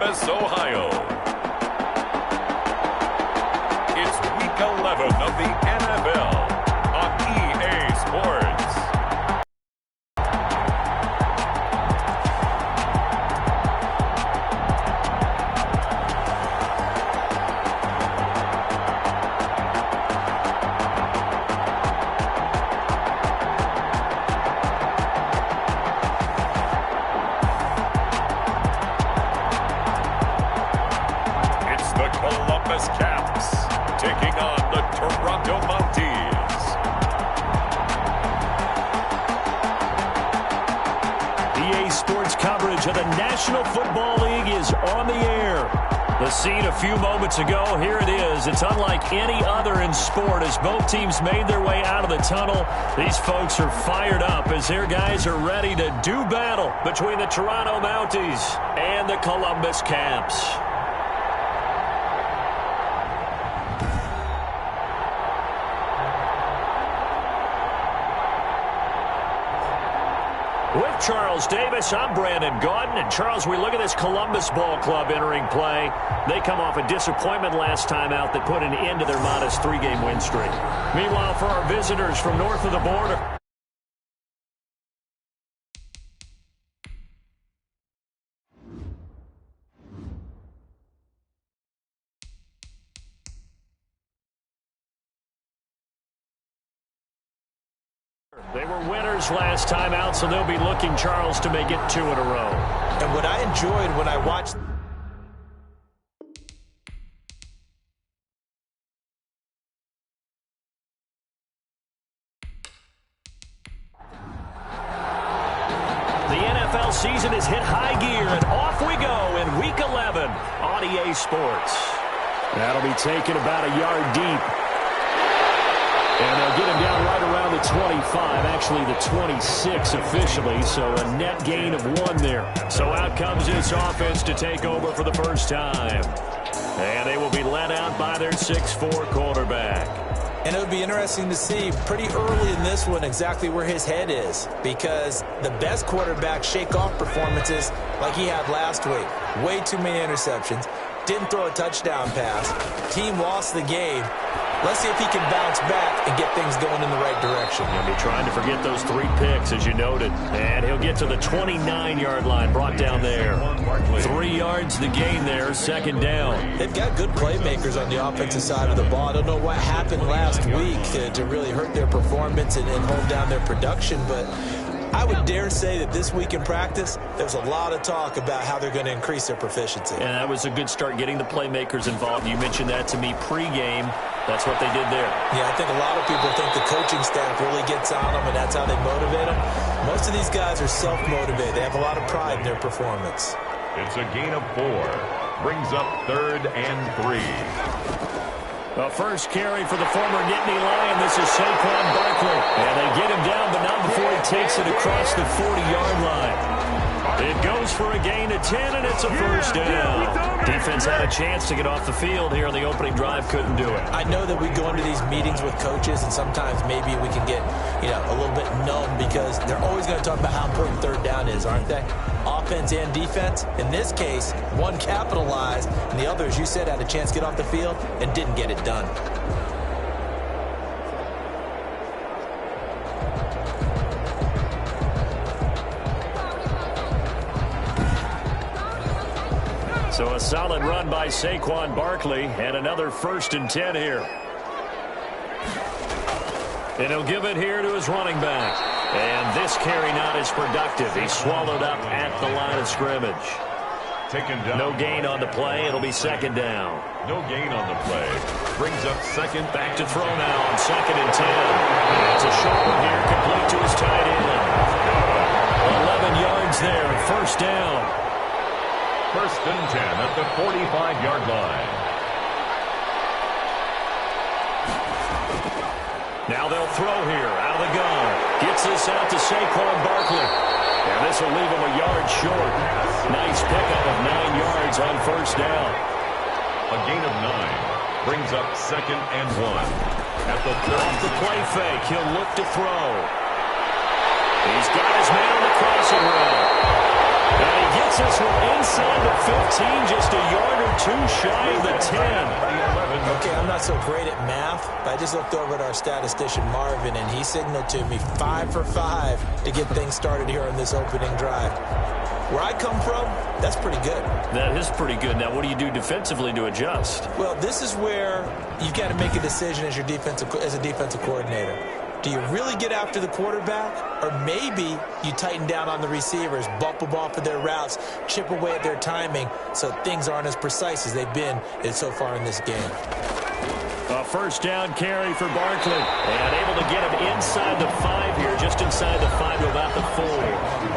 Columbus, Ohio. It's Week 11 of the NFL on EA Sports. Columbus Caps taking on the Toronto Mounties. EA Sports coverage of the National Football League is on the air. The scene a few moments ago, here it is. It's unlike any other in sport as both teams made their way out of the tunnel. These folks are fired up as their guys are ready to do battle between the Toronto Mounties and the Columbus Caps. With Charles Davis, I'm Brandon Gaudin. And Charles, we look at this Columbus Ball Club entering play. They come off a disappointment last time out that put an end to their modest three-game win streak. Meanwhile, for our visitors from north of the border, they were winners last time out, so they'll be looking, Charles, to make it 2 in a row. And what I enjoyed when I watched the NFL season has hit high gear, and off we go in Week 11 on EA Sports. That'll be taken about a yard deep. And they'll get him down right around the 25, actually the 26 officially, so a net gain of 1 there. So out comes this offense to take over for the first time. And they will be led out by their 6'4 quarterback. And it would be interesting to see pretty early in this one exactly where his head is, because the best quarterbacks shake off performances like he had last week. Way too many interceptions. Didn't throw a touchdown pass. Team lost the game. Let's see if he can bounce back and get things going in the right direction. He'll be trying to forget those 3 picks, as you noted. And he'll get to the 29-yard line, brought down there. 3 yards the gain there, second down. They've got good playmakers on the offensive side of the ball. I don't know what happened last week to really hurt their performance and hold down their production, but I would dare say that this week in practice, there's a lot of talk about how they're going to increase their proficiency. And that was a good start, getting the playmakers involved. You mentioned that to me pregame. That's what they did there. Yeah, I think a lot of people think the coaching staff really gets on them, and that's how they motivate them. Most of these guys are self-motivated. They have a lot of pride in their performance. It's a gain of 4. Brings up 3rd and 3. The first carry for the former Nittany Lion. This is Saquon Barkley. And they get him down, but not before he takes it across the 40-yard line. It goes for a gain of 10, and it's a first down. Defense had a chance to get off the field here on the opening drive. Couldn't do it. I know that we go into these meetings with coaches, and sometimes maybe we can get, a little bit numb because they're always going to talk about how important 3rd down is, aren't they? Offense and defense. In this case, one capitalized, and the other, as you said, had a chance to get off the field and didn't get it done. So a solid run by Saquon Barkley, and another 1st and 10 here. And he'll give it here to his running back. And this carry not as productive. He's swallowed up at the line of scrimmage. Taken down. No gain on the play. It'll be 2nd down. No gain on the play. Brings up 2nd. Back to throw now on 2nd and 10. And it's a short one here, complete to his tight end. 11 yards there, 1st down. 1st and 10 at the 45-yard line. Now they'll throw here out of the gun. Gets this out to Saquon Barkley. And this will leave him a yard short. Nice pickup of 9 yards on 1st down. A gain of 9. Brings up 2nd and 1. At the off the play fake, he'll look to throw. He's got his man on the crossing route. And he gets this one inside the 15, just a yard or two shy of the 10. Okay, I'm not so great at math, but I just looked over at our statistician, Marvin, and he signaled to me 5 for 5 to get things started here on this opening drive. Where I come from, that's pretty good. That is pretty good. Now, what do you do defensively to adjust? Well, this is where you've got to make a decision as a defensive coordinator. Do you really get after the quarterback? Or maybe you tighten down on the receivers, bump them off of their routes, chip away at their timing so things aren't as precise as they've been so far in this game. A first down carry for Barkley. And able to get him inside the 5 here, just inside the 5 to about the 4.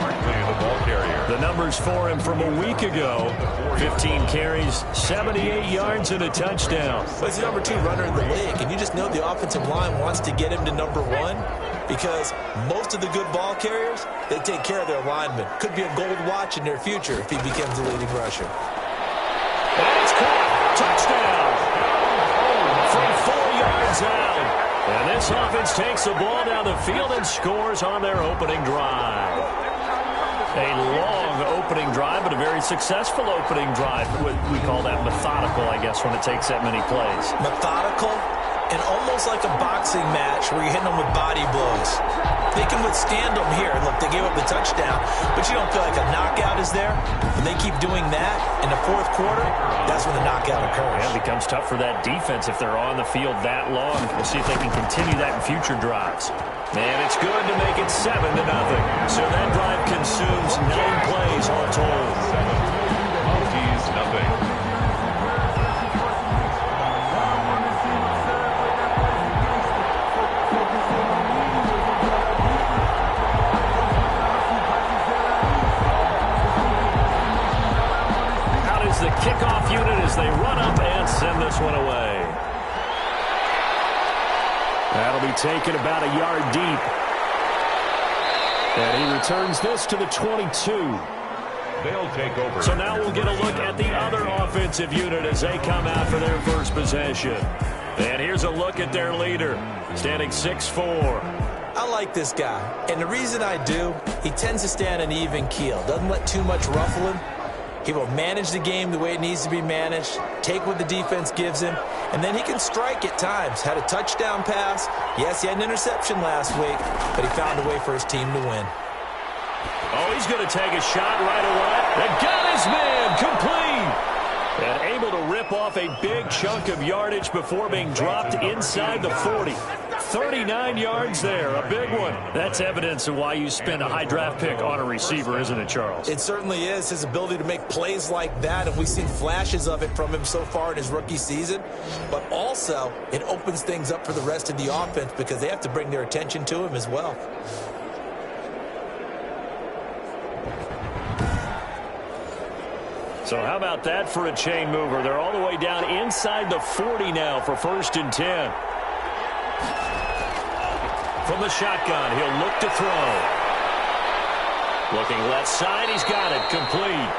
Barkley, the ball carrier. The numbers for him from a week ago. 15 carries, 78 yards, and a touchdown. But he's the number 2 runner in the league, and you just know the offensive line wants to get him to number 1 because most of the good ball carriers, they take care of their linemen. Could be a gold watch in their future if he becomes the leading rusher. And it's caught. Touchdown. From 4 yards out. And this offense takes the ball down the field and scores on their opening drive. A long opening drive, but a very successful opening drive. We call that methodical, I guess, when it takes that many plays. Methodical and almost like a boxing match where you're hitting them with body blows. They can withstand them here. Look, they gave up the touchdown, but you don't feel like a knockout is there. When they keep doing that in the fourth quarter, that's when the knockout occurs. Yeah, it becomes tough for that defense if they're on the field that long. We'll see if they can continue that in future drives. And it's good to make it 7-0. So that drive consumes 9 plays all told. Mounties, nothing. Out is the kickoff unit as they run up and send this one away. That'll be taken about a yard deep. And he returns this to the 22. They'll take over. So now we'll get a look at the other offensive unit as they come out for their first possession. And here's a look at their leader, standing 6'4". I like this guy, and the reason I do, he tends to stay on an even keel. Doesn't let too much ruffle him. He will manage the game the way it needs to be managed, take what the defense gives him, and then he can strike at times. Had a touchdown pass. Yes, he had an interception last week, but he found a way for his team to win. Oh, he's going to take a shot right away. And got his man complete. And able to rip off a big chunk of yardage before being dropped inside the 40. 39 yards there, a big one. That's evidence of why you spend a high draft pick on a receiver, isn't it, Charles? It certainly is. His ability to make plays like that, and we've seen flashes of it from him so far in his rookie season. But also, it opens things up for the rest of the offense because they have to bring their attention to him as well. So how about that for a chain mover? They're all the way down inside the 40 now for 1st and 10. From the shotgun, he'll look to throw. Looking left side, he's got it, complete.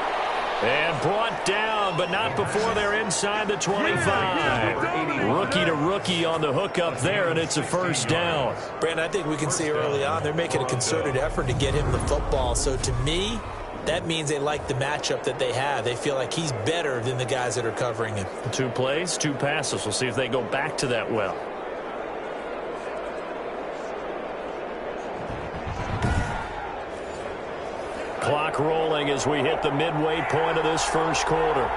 And brought down, but not before they're inside the 25. Rookie to rookie on the hookup there, and it's a first down. Brandon, I think we can see early on they're making a concerted effort to get him the football. So to me, that means they like the matchup that they have. They feel like he's better than the guys that are covering him. 2 plays, 2 passes. We'll see if they go back to that well. Clock rolling as we hit the midway point of this first quarter.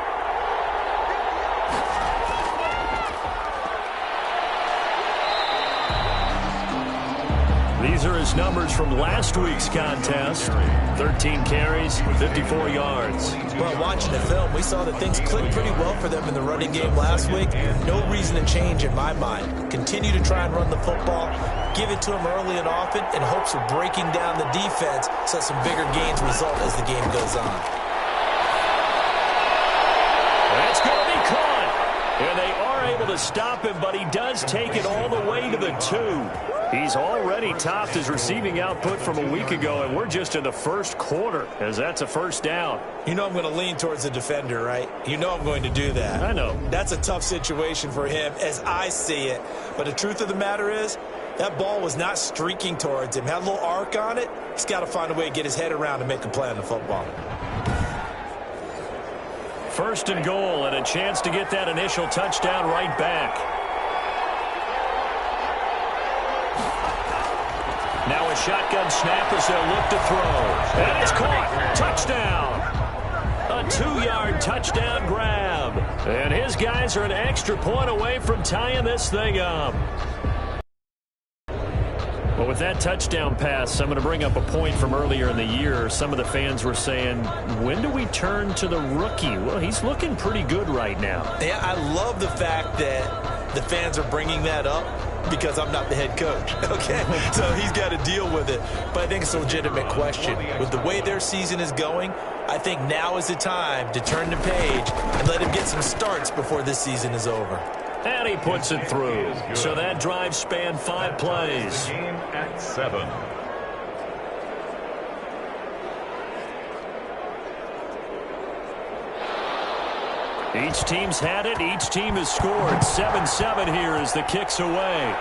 These are his numbers from last week's contest. 13 carries, 54 yards. Well, watching the film, we saw that things clicked pretty well for them in the running game last week. No reason to change in my mind. Continue to try and run the football, give it to him early and often in hopes of breaking down the defense so some bigger gains result as the game goes on. That's going to be caught. And they are able to stop him, but he does take it all the way to the 2. He's already topped his receiving output from a week ago, and we're just in the first quarter as that's a first down. You know I'm going to lean towards the defender, right? You know I'm going to do that. I know. That's a tough situation for him as I see it. But the truth of the matter is, that ball was not streaking towards him. Had a little arc on it. He's got to find a way to get his head around and make a play on the football. First and goal, and a chance to get that initial touchdown right back. Now a shotgun snap as they'll look to throw. And it's caught. Touchdown. A 2-yard touchdown grab. And his guys are an extra point away from tying this thing up. Well, with that touchdown pass, I'm going to bring up a point from earlier in the year. Some of the fans were saying, when do we turn to the rookie? Well, he's looking pretty good right now. Yeah, I love the fact that the fans are bringing that up because I'm not the head coach, okay? So he's got to deal with it. But I think it's a legitimate question. With the way their season is going, I think now is the time to turn the page and let him get some starts before this season is over. And he puts it through. So that drive spanned 5 plays. Game at 7. Each team's had it. Each team has scored. 7-7 here as the kick's away.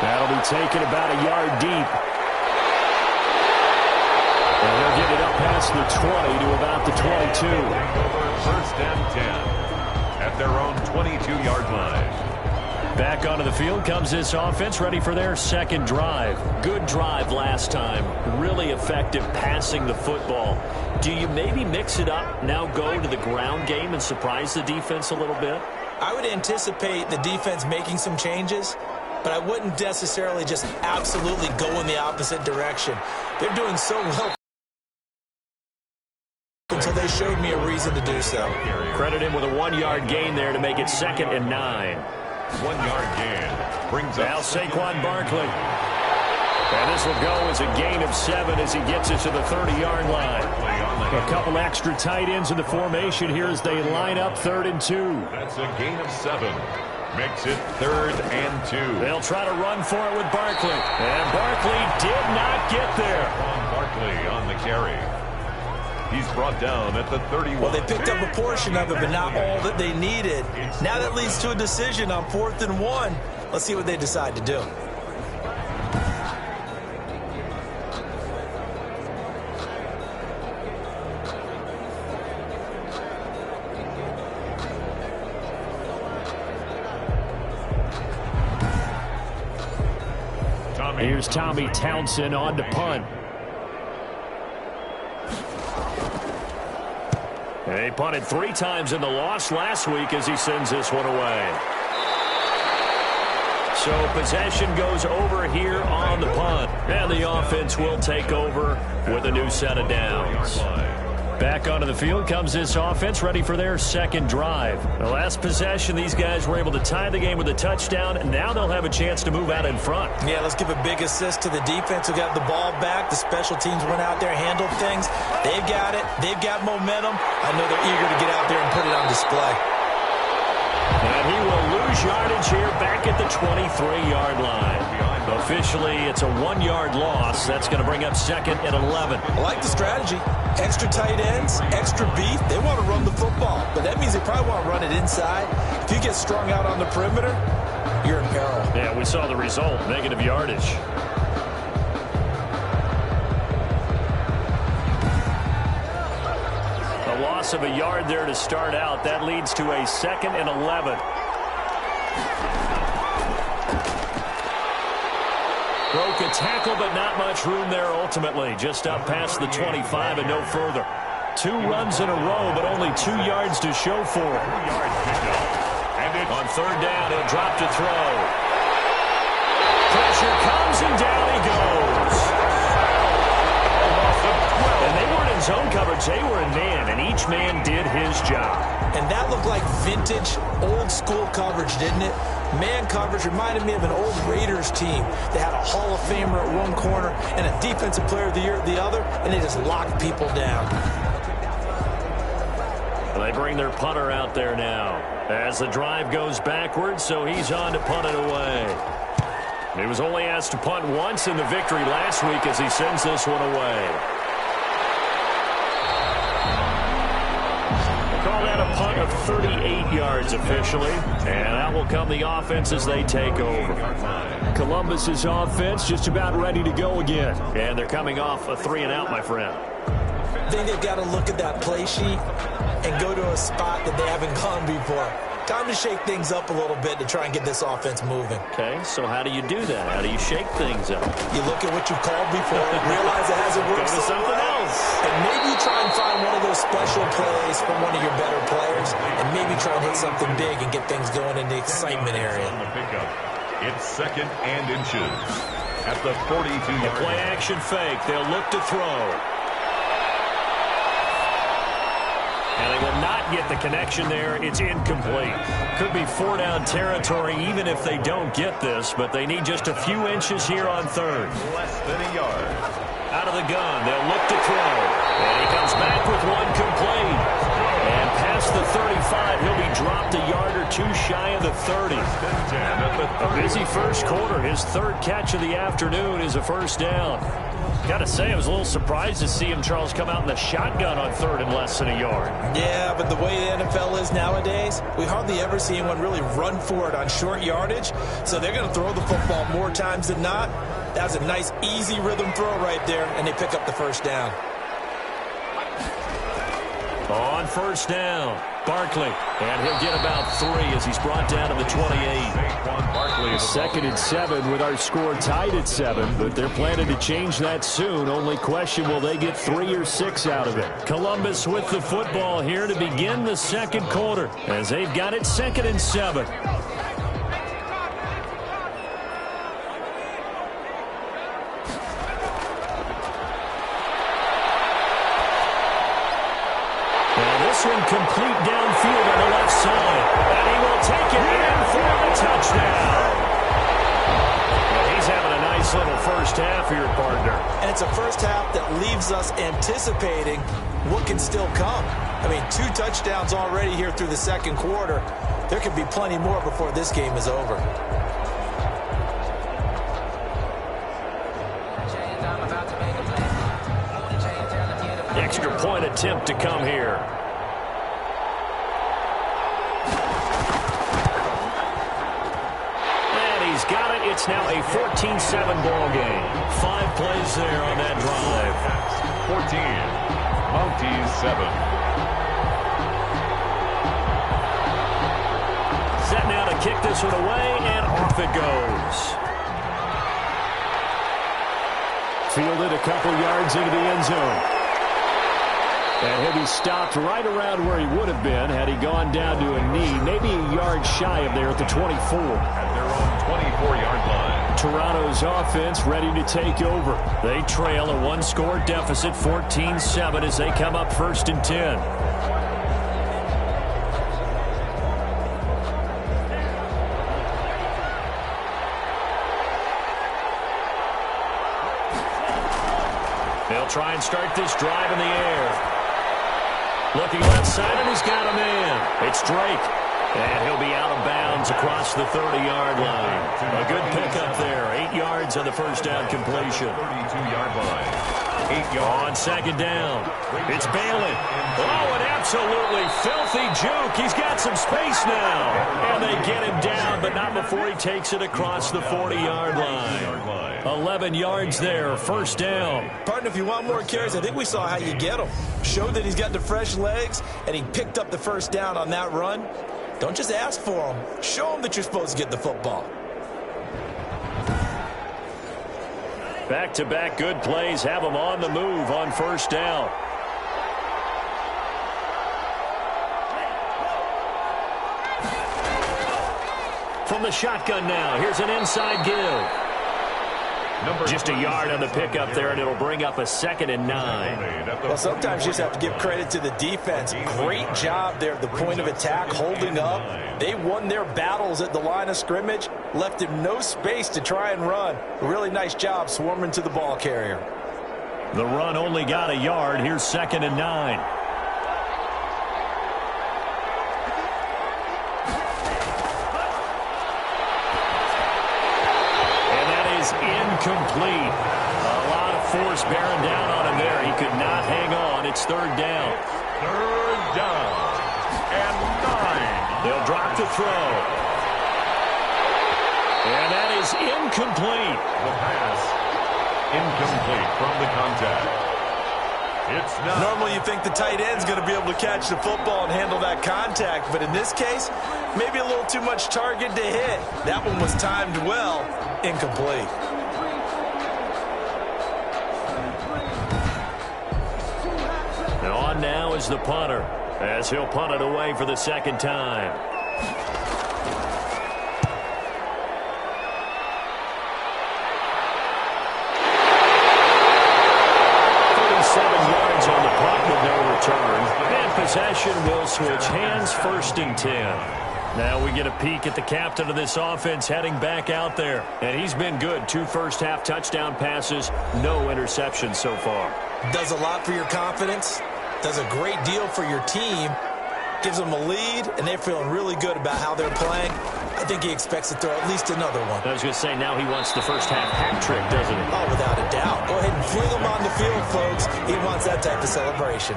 That'll be taken about a yard deep. And they'll get it up past the 20 to about the 22. First and 10. At their own 22-yard line. Back onto the field comes this offense, ready for their second drive. Good drive last time. Really effective passing the football. Do you maybe mix it up, now go to the ground game and surprise the defense a little bit? I would anticipate the defense making some changes, but I wouldn't necessarily just absolutely go in the opposite direction. They're doing so well until they showed me a reason to do so. Credit him with a 1-yard gain there to make it 2nd and 9. 1-yard gain brings now up Saquon Barkley. And this will go as a gain of 7 as he gets it to the 30-yard line. A couple extra tight ends in the formation here as they line up 3rd and 2. That's a gain of 7. Makes it 3rd and 2. They'll try to run for it with Barkley. And Barkley did not get there. Barkley on the carry. He's brought down at the 31. Well, they picked up a portion of it, but not all that they needed. Now that leads to a decision on 4th and 1. Let's see what they decide to do. Here's Tommy Townsend on to punt. They punted 3 times in the loss last week as he sends this one away. So possession goes over here on the punt. And the offense will take over with a new set of downs. Back onto the field comes this offense, ready for their second drive. The last possession, these guys were able to tie the game with a touchdown, and now they'll have a chance to move out in front. Yeah, let's give a big assist to the defense who got the ball back. The special teams went out there, handled things. They've got it. They've got momentum. I know they're eager to get out there and put it on display. And he will lose yardage here back at the 23-yard line. Officially, it's a 1-yard loss. That's going to bring up 2nd and 11. I like the strategy. Extra tight ends, extra beef. They want to run the football, but that means they probably want to run it inside. If you get strung out on the perimeter, you're in peril. Yeah, we saw the result, negative yardage. A loss of a yard there to start out. That leads to a 2nd and 11. Broke a tackle, but not much room there ultimately. Just up past the 25 and no further. 2 runs in a row, but only 2 yards to show for it. On 3rd down, he'll drop to throw. Pressure comes, and down he goes. And they weren't in zone coverage. They were in man, and each man did his job. And that looked like vintage, old-school coverage, didn't it? Man coverage reminded me of an old Raiders team. They had a Hall of Famer at one corner and a Defensive Player of the Year at the other, and they just locked people down. Well, they bring their punter out there now as the drive goes backwards, so he's on to punt it away. He was only asked to punt once in the victory last week as he sends this one away. Call that a punt of 38 yards officially. And out will come the offense as they take over. Columbus's offense just about ready to go again. And they're coming off a 3-and-out, my friend. I think they've got to look at that play sheet and go to a spot that they haven't gone before. Time to shake things up a little bit to try and get this offense moving. Okay, so how do you do that? How do you shake things up? You look at what you've called before, realize it hasn't worked so something well, else. and maybe you try and find one of those special plays from one of your better players, and maybe try and hit something big and get things going in the excitement area. On the pickup, it's 2nd and inches at the 42-yard line. Play action fake. They'll look to throw. And they will not get the connection there. It's incomplete. Could be 4-down territory even if they don't get this, but they need just a few inches here on 3rd. Less than a yard. Out of the gun, they'll look to throw. And he comes back with one complete. And past the 35, he'll be dropped a yard or two shy of the 30. A busy first quarter. His 3rd catch of the afternoon is a first down. Got to say, I was a little surprised to see him, Charles, come out in the shotgun on 3rd and less than a yard. Yeah, but the way the NFL is nowadays, we hardly ever see anyone really run for it on short yardage. So they're going to throw the football more times than not. That was a nice, easy rhythm throw right there, and they pick up the first down. On first down, Barkley, and he'll get about 3 as he's brought down to the 28. 2nd and 7 with our score tied at 7, but they're planning to change that soon. Only question, will they get 3 or 6 out of it? Columbus with the football here to begin the 2nd quarter as they've got it 2nd and 7. Complete downfield on the left side. And he will take it in for the touchdown. Well, he's having a nice little first half here, partner. And it's a first half that leaves us anticipating what can still come. I mean, 2 touchdowns already here through the 2nd quarter. There could be plenty more before this game is over. Extra point attempt to come here. It's now a 14-7 ball game. 5 plays there on that drive. 14. Mounties 7. Set now to kick this one away, and off it goes. Fielded a couple yards into the end zone. And he'll be stopped right around where he would have been had he gone down to a knee, maybe a yard shy of there at the 24. At their own 24-yard line. Toronto's offense ready to take over. They trail a 1-score deficit, 14-7, as they come up 1st and 10. They'll try and start this drive in the air. Looking left side, and he's got a man. It's Drake. And he'll be out of bounds across the 30-yard line. A good pickup there. 8 yards on the first down completion. 32-yard line. 8 yards. On 2nd down, it's Bailey. Oh, an absolutely filthy juke. He's got some space now. And they get him down, but not before he takes it across the 40-yard line. 11 yards there, first down. Partner, if you want more carries, I think we saw how you get him. Showed that he's got the fresh legs, and he picked up the first down on that run. Don't just ask for him. Show him that you're supposed to get the football. Back-to-back good plays have him on the move on first down. From the shotgun now, here's an inside give. Just a yard on the pickup there, and it'll bring up a 2nd and 9. Well, sometimes you just have to give credit to the defense. Great job there at the point of attack, holding up. They won their battles at the line of scrimmage, left him no space to try and run. A really nice job swarming to the ball carrier. The run only got a yard. Here's 2nd and 9. Incomplete. A lot of force bearing down on him there. He could not hang on. It's 3rd down. 3rd down and 9. They'll drop the throw. And that is incomplete. The pass incomplete from the contact. It's not. Normally you think the tight end's going to be able to catch the football and handle that contact, but in this case, maybe a little too much target to hit. That one was timed well, incomplete. And on now is the punter, as he'll punt it away for the second time. 37 yards on the punt with no return. And possession will switch hands, 1st and 10. Now we get a peek at the captain of this offense heading back out there. And he's been good. 2 first-half touchdown passes, no interceptions so far. Does a lot for your confidence. Does a great deal for your team. Gives them a lead, and they're feeling really good about how they're playing. I think he expects to throw at least another one. I was going to say, now he wants the first-half hat trick, doesn't he? Oh, without a doubt. Go ahead and fling him on the field, folks. He wants that type of celebration.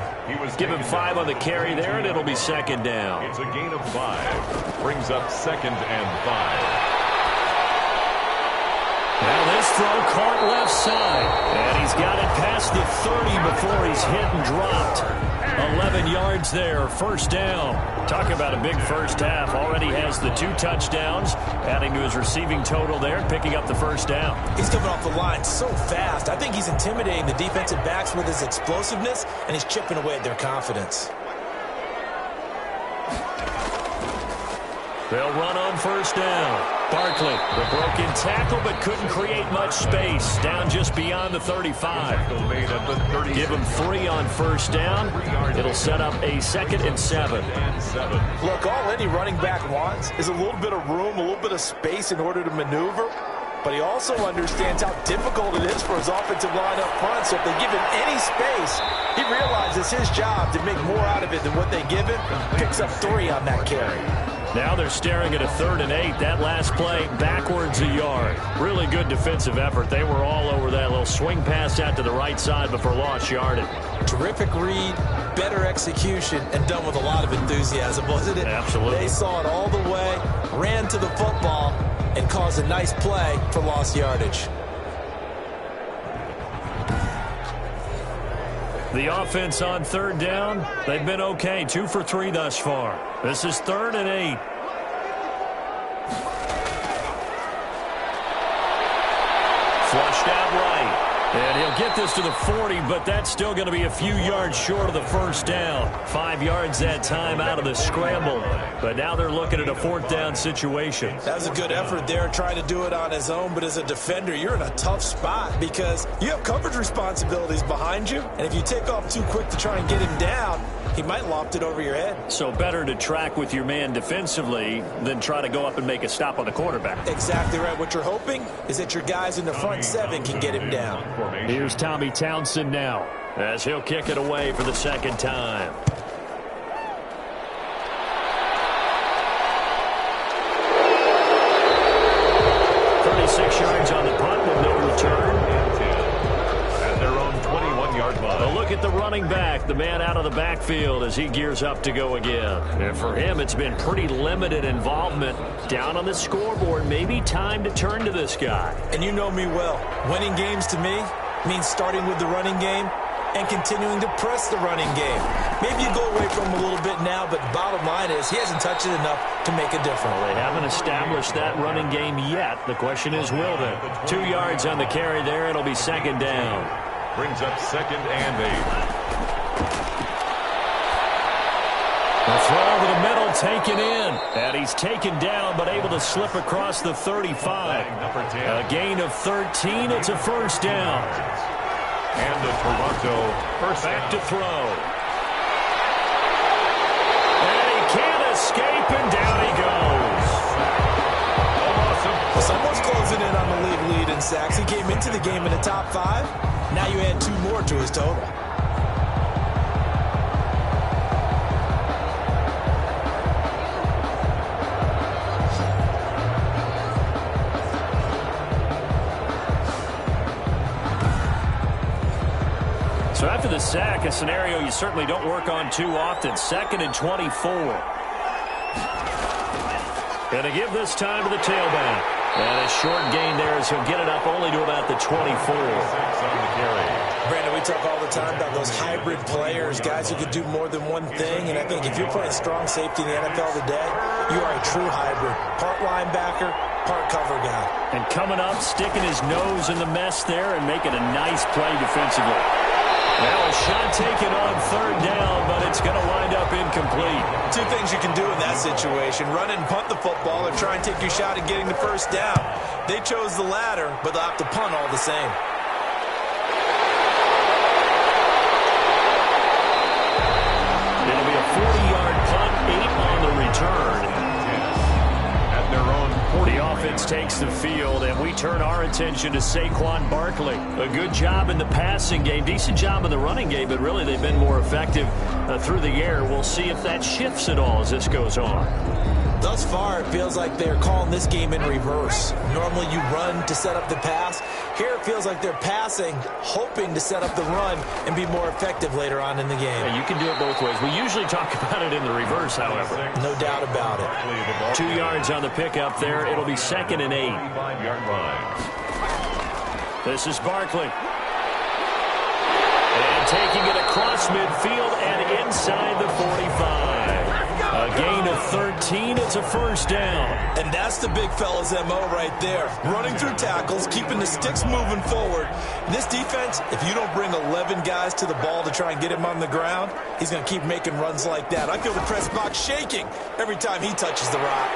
Give him 5 on the carry there, and it'll be second down. It's a gain of 5. Brings up 2nd and 5. Now this throw caught left side. And he's got it past the 30 before he's hit and dropped. 11 yards there, 1st down. Talk about a big first half. Already has the 2 touchdowns, adding to his receiving total there, picking up the 1st down. He's coming off the line so fast. I think he's intimidating the defensive backs with his explosiveness, and he's chipping away at their confidence. They'll run on 1st down. Barkley, the broken tackle, but couldn't create much space. Down just beyond the 35. Give him 3 on 1st down. It'll set up a 2nd and 7. Look, all any running back wants is a little bit of room, a little bit of space in order to maneuver. But he also understands how difficult it is for his offensive line up front. So if they give him any space, he realizes his job to make more out of it than what they give him. Picks up 3 on that carry. Now they're staring at a 3rd and 8. That last play, backwards a yard. Really good defensive effort. They were all over that little swing pass out to the right side before lost yardage. Terrific read, better execution, and done with a lot of enthusiasm, wasn't it? Absolutely. They saw it all the way, ran to the football, and caused a nice play for lost yardage. The offense on 3rd down, they've been okay. 2 for 3 thus far. This is 3rd and 8. Flushed out right. And he'll get this to the 40, but that's still going to be a few yards short of the 1st down. 5 yards that time out of the scramble. But now they're looking at a 4th down situation. That was a good effort there, trying to do it on his own. But as a defender, you're in a tough spot because you have coverage responsibilities behind you. And if you take off too quick to try and get him down, he might loft it over your head. So better to track with your man defensively than try to go up and make a stop on the quarterback. Exactly right. What you're hoping is that your guys in the front 7 can get him down. Here's Tommy Townsend now, as he'll kick it away for the 2nd time. Yards on the punt with no return. At their own 21-yard line. A look at the running back, the man out of the backfield as he gears up to go again. And for him, it's been pretty limited involvement. Down on the scoreboard, maybe time to turn to this guy. And you know me well. Winning games to me means starting with the running game and continuing to press the running game. Maybe you go away from him a little bit now, but the bottom line is he hasn't touched it enough to make a difference. Well, they haven't established that running game yet. The question is, will they? 2 yards on the carry there. It'll be 2nd down. Brings up 2nd and 8. The throw over the middle, taken in. And he's taken down, but able to slip across the 35. A gain of 13. It's a 1st down. And the Toronto first back to throw. And he can't escape, and down he goes. Well, someone's closing in on the league in sacks. He came into the game in the top 5. Now you add 2 more to his total. So after the sack, a scenario you certainly don't work on too often. 2nd and 24. Going to give this time to the tailback. And a short gain there as he'll get it up only to about the 24. Brandon, we talk all the time about those hybrid players, guys who could do more than one thing. And I think if you're playing strong safety in the NFL today, you are a true hybrid. Part linebacker, part cover guy. And coming up, sticking his nose in the mess there and making a nice play defensively. Now a shot taken on third down, but it's going to wind up incomplete. Two things you can do in that situation: run and punt the football, or try and take your shot at getting the first down. They chose the latter, but they'll have to punt all the same. It'll be a 40-yard punt, 8 on the return. At their own 40. The offense takes the field, and we turn our attention to Saquon Barkley. A good job in the passing game, decent job in the running game, but really they've been more effective through the air. We'll see if that shifts at all as this goes on. Thus far, it feels like they're calling this game in reverse. Normally you run to set up the pass. Here it feels like they're passing, hoping to set up the run and be more effective later on in the game. Yeah, you can do it both ways. We usually talk about it in the reverse, however. No doubt about it. 2 yards on the pickup there. It'll be 2nd and 8. 5-yard line. This is Barkley. And taking it across midfield and inside the 45. A gain of 13. It's a first down. And that's the big fella's MO right there. Running through tackles, keeping the sticks moving forward. This defense, if you don't bring 11 guys to the ball to try and get him on the ground, he's going to keep making runs like that. I feel the press box shaking every time he touches the rock.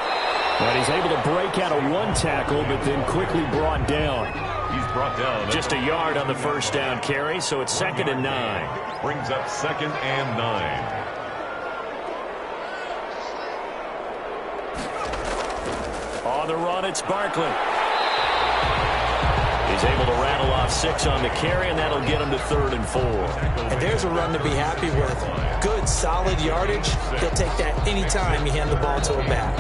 But he's able to break out of one tackle, but then quickly brought down. He's brought down. Just a yard on the first down carry, so it's 2nd and 9. Brings up 2nd and 9. On the run, it's Barkley. He's able to rattle off 6 on the carry, and that'll get him to 3rd and 4. And there's a run to be happy with. Good, solid yardage. He'll take that anytime you hand the ball to a back.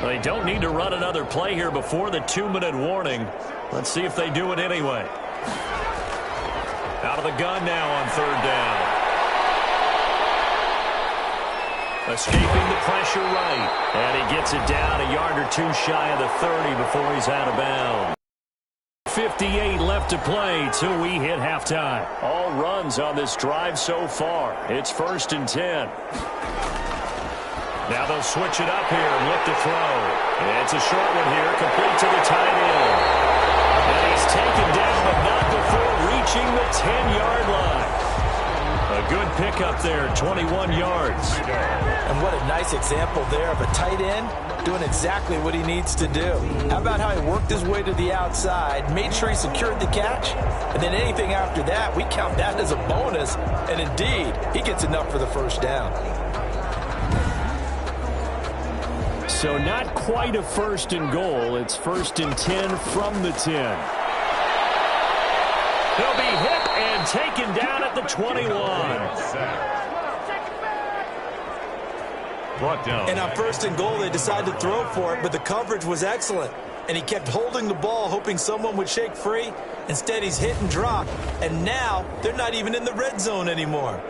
They don't need to run another play here before the 2-minute warning. Let's see if they do it anyway. Out of the gun now on 3rd down. Escaping the pressure right. And he gets it down a yard or two shy of the 30 before he's out of bounds. 58 left to play till we hit halftime. All runs on this drive so far. It's 1st and 10. Now they'll switch it up here and look to throw. It's a short one here, complete to the tight end. And he's taken down, but not before reaching the 10-yard line. A good pickup there, 21 yards. And what a nice example there of a tight end doing exactly what he needs to do. How about how he worked his way to the outside, made sure he secured the catch, and then anything after that, we count that as a bonus. And indeed, he gets enough for the first down. So not quite a 1st and goal. It's 1st and 10 from the 10. He'll be hit and taken down at the 21. Brought down. And on 1st and goal, they decided to throw for it, but the coverage was excellent. And he kept holding the ball, hoping someone would shake free. Instead, he's hit and dropped. And now, they're not even in the red zone anymore.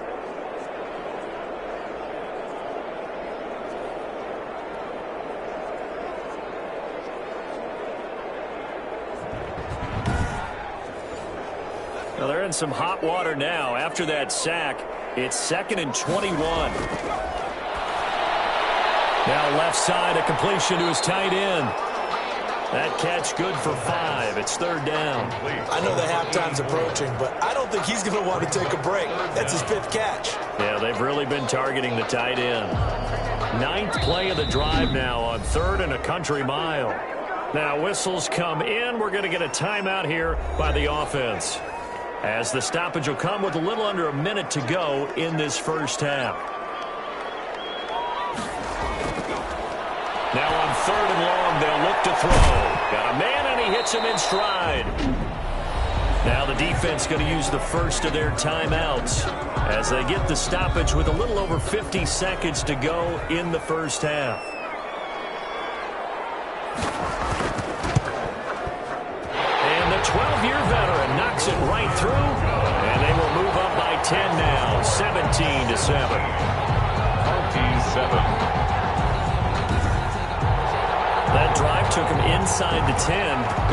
Well, they're in some hot water now. After that sack, it's 2nd and 21. Now left side, a completion to his tight end. That catch good for 5. It's 3rd down. I know the halftime's approaching, but I don't think he's going to want to take a break. That's his 5th catch. Yeah, they've really been targeting the tight end. 9th play of the drive now on 3rd and a country mile. Now whistles come in. We're going to get a timeout here by the offense, as the stoppage will come with a little under a minute to go in this first half. Now on 3rd and long, they'll look to throw. Got a man, and he hits him in stride. Now the defense going to use the first of their timeouts as they get the stoppage with a little over 50 seconds to go in the first half. And the 12-year veteran knocks it right through, and they will move up by 10 now, 17-6. 7. Mounties 7. That drive took him inside the 10.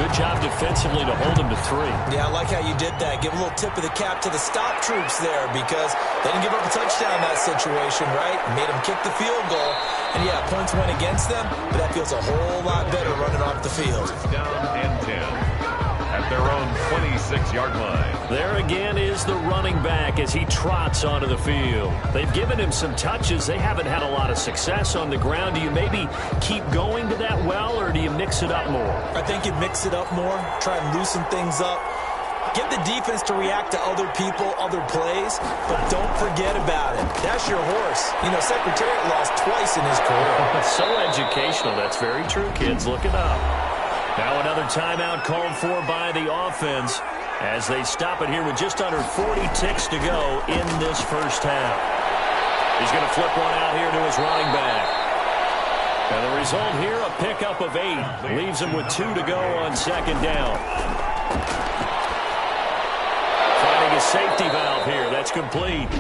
Good job defensively to hold him to 3. Yeah, I like how you did that. Give a little tip of the cap to the stop troops there because they didn't give up a touchdown in that situation, right? Made them kick the field goal. And, yeah, points went against them, but that feels a whole lot better running off the field. First down and 10 at their own 26-yard line. There again is the running back as he trots onto the field. They've given him some touches. They haven't had a lot of success on the ground. Do you maybe keep going to that well, or do you mix it up more? I think you mix it up more, try and loosen things up. Get the defense to react to other people, other plays, but don't forget about it. That's your horse. You know, Secretariat lost twice in his career. So educational. That's very true, kids. Look it up. Now another timeout called for by the offense as they stop it here with just under 40 ticks to go in this first half. He's going to flip one out here to his running back. And the result here, a pickup of 8. Leaves him with 2 to go on second down. Finding a safety valve here. That's complete.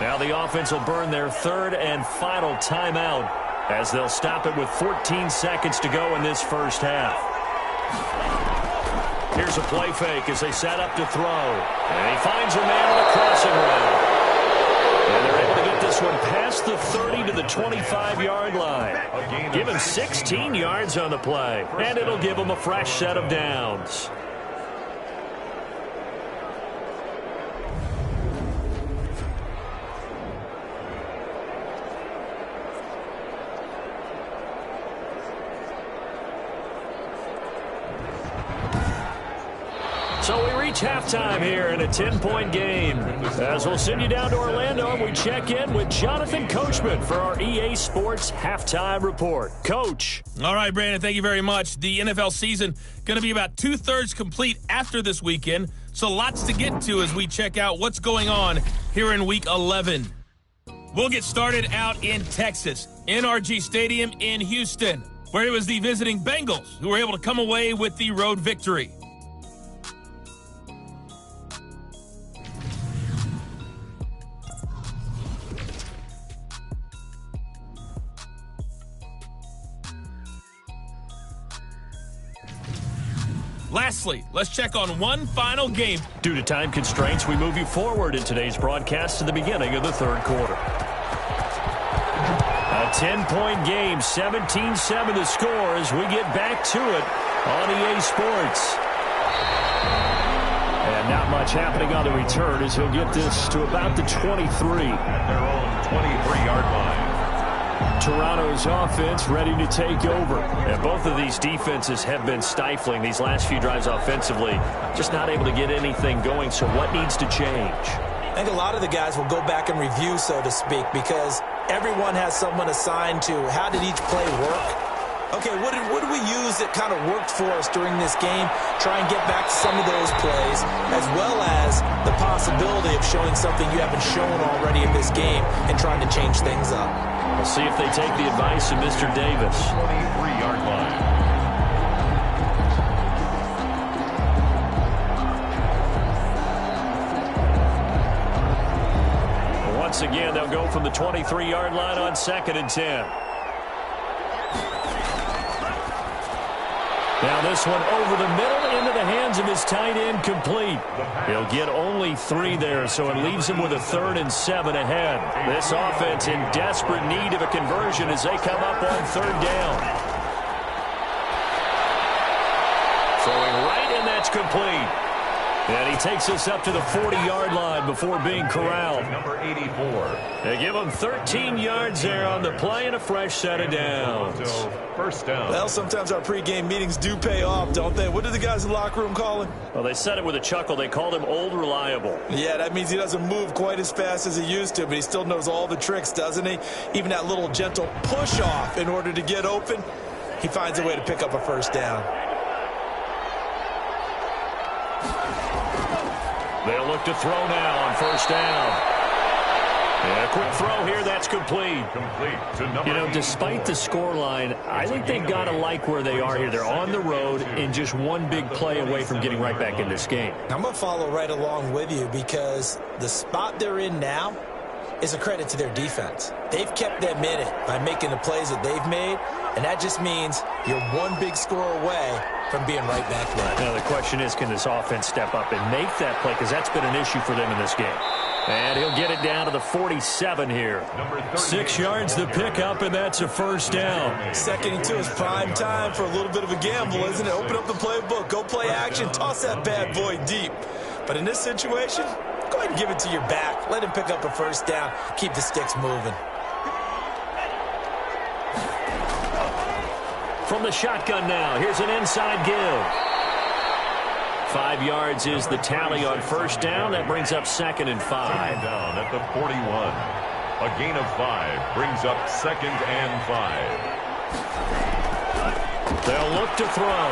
Now the offense will burn their third and final timeout as they'll stop it with 14 seconds to go in this first half. Here's a play fake as they set up to throw. And he finds a man on a crossing route. And they're able to get this one past the 30 to the 25-yard line. Give him 16 yards on the play. And it'll give him a fresh set of downs. So we reach halftime here in a 10-point game. As we'll send you down to Orlando, and we check in with Jonathan Coachman for our EA Sports Halftime Report. Coach. All right, Brandon, thank you very much. The NFL season going to be about 2/3 complete after this weekend, so lots to get to as we check out what's going on here in Week 11. We'll get started out in Texas, NRG Stadium in Houston, where it was the visiting Bengals who were able to come away with the road victory. Lastly, let's check on one final game. Due to time constraints, we move you forward in today's broadcast to the beginning of the third quarter. A 10-point game, 17-7 the score as we get back to it on EA Sports. And not much happening on the return as he'll get this to about the 23. At their own 23-yard line. Toronto's offense ready to take over. And both of these defenses have been stifling these last few drives offensively. Just not able to get anything going, so what needs to change? I think a lot of the guys will go back and review, so to speak, because everyone has someone assigned to how did each play work. Okay, what did we use that kind of worked for us during this game? Try and get back to some of those plays, as well as the possibility of showing something you haven't shown already in this game and trying to change things up. We'll see if they take the advice of Mr. Davis. 23-yard line. Once again, they'll go from the 23-yard line on 2nd and 10. Now this one over the middle into the hands of his tight end, complete. He'll get only 3 there, so it leaves him with a 3rd and 7 ahead. This offense in desperate need of a conversion as they come up on 3rd down. Throwing right, and that's complete. And he takes us up to the 40-yard line before being corralled. Number 84. They give him 13 yards there on the play and a fresh set of downs. So first down. Well, sometimes our pregame meetings do pay off, don't they? What do the guys in the locker room call him? Well, they said it with a chuckle. They called him Old Reliable. Yeah, that means he doesn't move quite as fast as he used to, but he still knows all the tricks, doesn't he? Even that little gentle push-off in order to get open, he finds a way to pick up a first down. They'll look to throw now on first down. And a quick throw here, that's complete. Complete to number You know, despite the scoreline, I think they've got to like where they are here. They're on the road and just one big play away from getting right back in this game. I'm going to follow right along with you because the spot they're in now, is a credit to their defense. They've kept them in it by making the plays that they've made, and that just means you're one big score away from being right back there. Now the question is, can this offense step up and make that play? Because that's been an issue for them in this game. And he'll get it down to the 47 here. 6 yards the pickup, and that's a first down. 2nd and 2 is prime time for a little bit of a gamble, isn't it? Open up the playbook, go play action, toss that bad boy deep. But in this situation, go ahead and give it to your back. Let him pick up a first down. Keep the sticks moving. From the shotgun now, here's an inside give. 5 yards is the tally on first down. That brings up 2nd and 5. Down at the 41. A gain of 5 brings up 2nd and 5. They'll look to throw.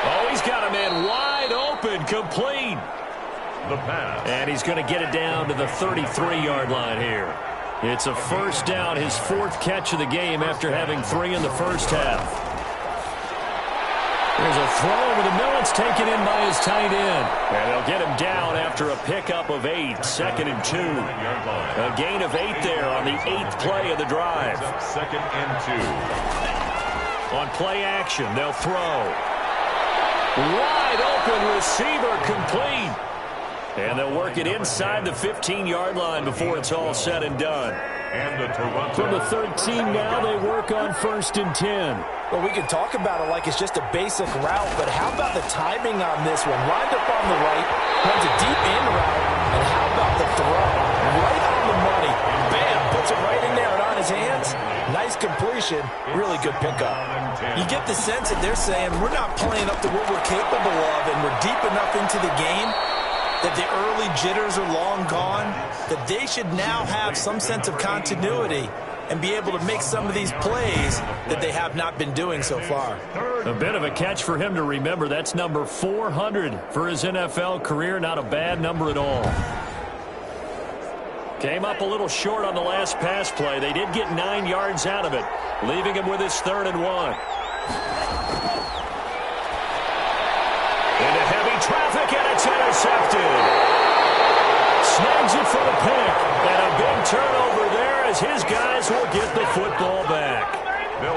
Oh, he's got a man wide open, complete. The pass. And he's going to get it down to the 33-yard line here. It's a first down, his 4th catch of the game after having 3 in the first half. There's a throw over the middle. It's taken in by his tight end. And they'll get him down after a pickup of 8. 2nd and 2. A gain of 8 there on the 8th play of the drive. 2nd and 2. On play action, they'll throw. Wide open receiver, complete. And they'll work it inside the 15-yard line before it's all said and done. And the Toronto. From the 13 now, they work on 1st and 10. Well, we can talk about it like it's just a basic route, but how about the timing on this one? Lined up on the right, runs a deep in route, and how about the throw? Right on the money. Bam, puts it right in there and on his hands. Nice completion, really good pickup. You get the sense that they're saying we're not playing up to what we're capable of, and we're deep enough into the game that the early jitters are long gone, that they should now have some sense of continuity and be able to make some of these plays that they have not been doing so far. A bit of a catch for him to remember. That's number 400 for his NFL career. Not a bad number at all. Came up a little short on the last pass play. They did get 9 yards out of it, leaving him with his 3rd and 1. Into heavy traffic, and it's intercepted. Snags it for the pick, and a big turnover there as his guys will get the football back.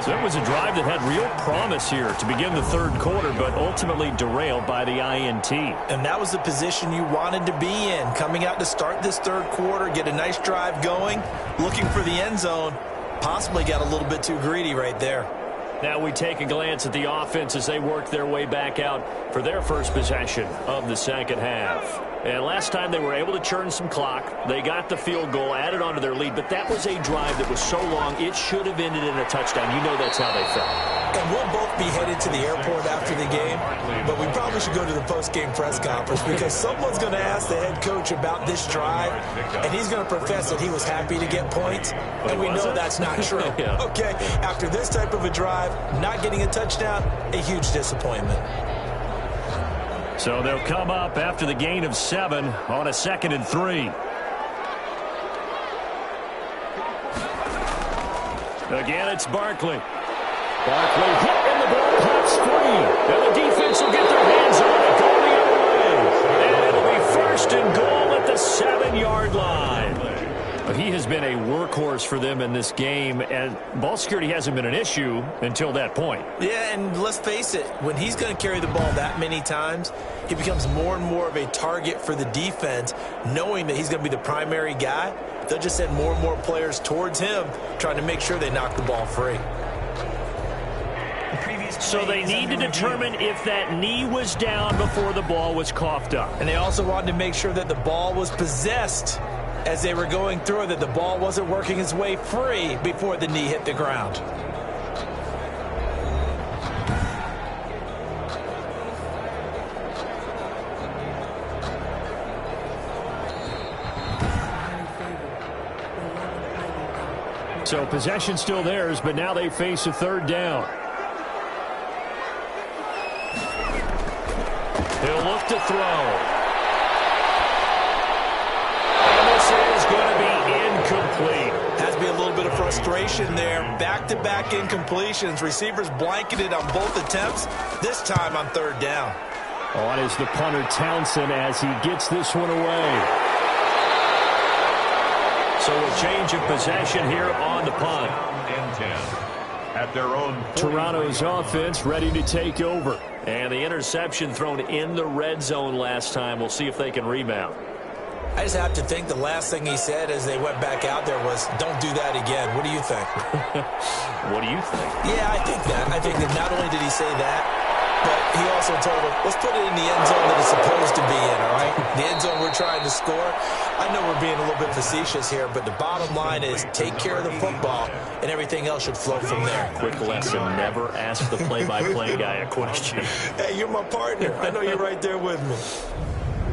So it was a drive that had real promise here to begin the 3rd quarter, but ultimately derailed by the INT. And that was the position you wanted to be in, coming out to start this 3rd quarter, get a nice drive going, looking for the end zone. Possibly got a little bit too greedy right there. Now we take a glance at the offense as they work their way back out for their first possession of the 2nd half. And last time they were able to churn some clock. They got the field goal, added on to their lead, but that was a drive that was so long it should have ended in a touchdown. You know that's how they felt. And we'll both be headed to the airport after the game, but we probably should go to the post-game press conference because someone's going to ask the head coach about this drive, and he's going to profess that he was happy to get points, and we know that's not true. Yeah. Okay, after this type of a drive, not getting a touchdown, a huge disappointment. So they'll come up after the gain of 7 on a 2nd and 3. Again, it's Barkley. Barkley hit in the ball, pops free. And the defense will get their hands on it, go the other way. And it'll be 1st and goal at the 7-yard line. He has been a workhorse for them in this game, and ball security hasn't been an issue until that point. Yeah, and let's face it, when he's going to carry the ball that many times, he becomes more and more of a target for the defense, knowing that he's going to be the primary guy. They'll just send more and more players towards him, trying to make sure they knock the ball free. So they need to determine if that knee was down before the ball was coughed up. And they also wanted to make sure that the ball was possessed as they were going through it, that the ball wasn't working its way free before the knee hit the ground. So possession still theirs, but now they face a 3rd down. He'll look to throw. Has to be a little bit of frustration there. Back-to-back incompletions. Receivers blanketed on both attempts, this time on 3rd down. On is the punter Townsend as he gets this one away. So a change of possession here on the punt. And 10 at their own. Toronto's offense ready to take over. And the interception thrown in the red zone last time. We'll see if they can rebound. I just have to think the last thing he said as they went back out there was, don't do that again. What do you think? What do you think? Yeah, I think that. I think that not only did he say that, but he also told them, let's put it in the end zone that it's supposed to be in, all right? The end zone we're trying to score. I know we're being a little bit facetious here, but the bottom line is take care of the football, and everything else should flow from there. Quick lesson, never ask the play-by-play guy a question. Hey, you're my partner. I know you're right there with me.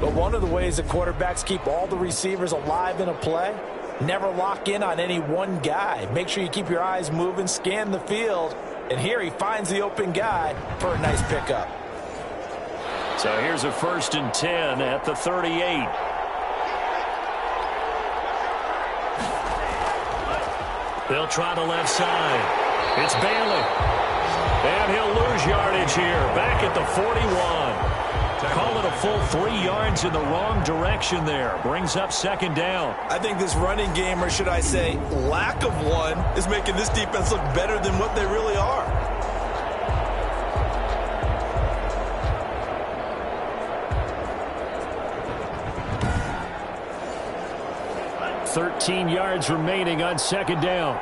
But one of the ways that quarterbacks keep all the receivers alive in a play, never lock in on any one guy. Make sure you keep your eyes moving, scan the field, and here he finds the open guy for a nice pickup. So here's a 1st and 10 at the 38. They'll try the left side. It's Bailey. And he'll lose yardage here. Back at the 41. Call it a full 3 yards in the wrong direction there. Brings up 2nd down. I think this running game, or should I say lack of one, is making this defense look better than what they really are. $13 yards remaining on 2nd down.